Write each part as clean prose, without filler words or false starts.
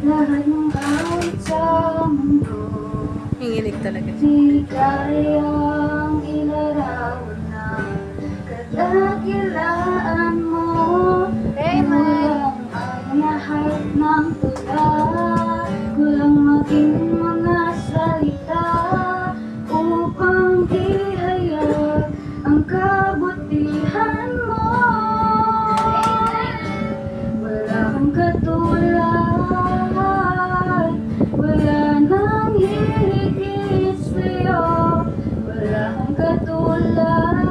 Lahat ng awit sa mundo Hinginig talaga. di kayang ilarawan ng kadakilaan mo. Kulang ang lahat ng tula, kulang maging mga salita upang ihayag ang kabutihan mo. Wala kang katulad, wala nang hihigit sa'yo. Wala kang katulad,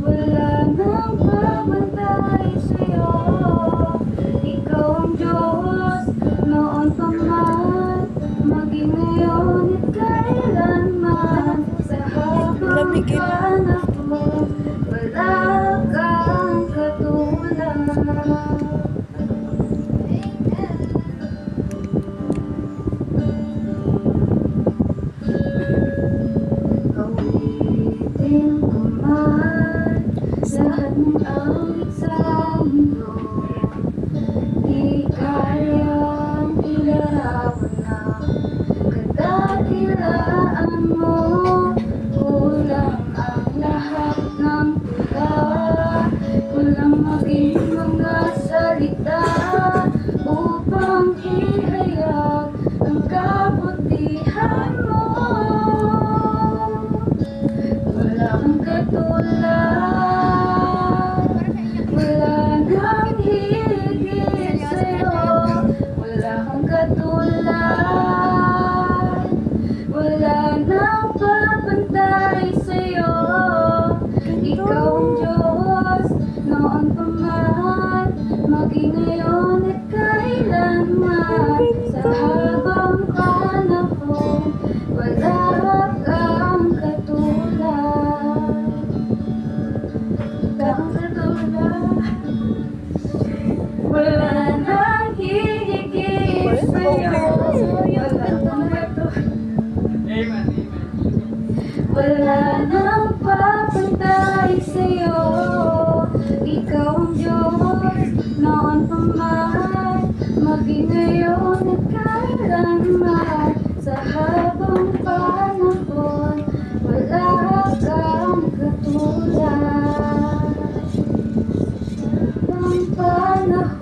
wala nang babantay sa'yo. Ikaw ang Diyos, noon pa man, maging ngayon at kailanman. Sa habang panahon, wala kang katulad. Awitin ko man lahat ng awit sa mundo, di kayang ilarawan ng kadakilaan mo. Kulang ang lahat ng tula, kulang maging mga salita upang ihayag ang kabutihan mo. Wala kang katulad, wala nang higit sa'yo. Wala kang katulad, wala nang babantay sa'yo. Ikaw ang Diyos, noon pa man, maging ngayon at kailanman. Sa habang panahon, wala kang katulad. Wala kang katulad, wala nang hihigit sa'yo. Wala kang katulad, wala nang papantay sa'yo. Ikaw ang Diyos, noon pa man, maging ngayon at kailanman. Sa habang panahon, wala kang katulad. Habang panahon,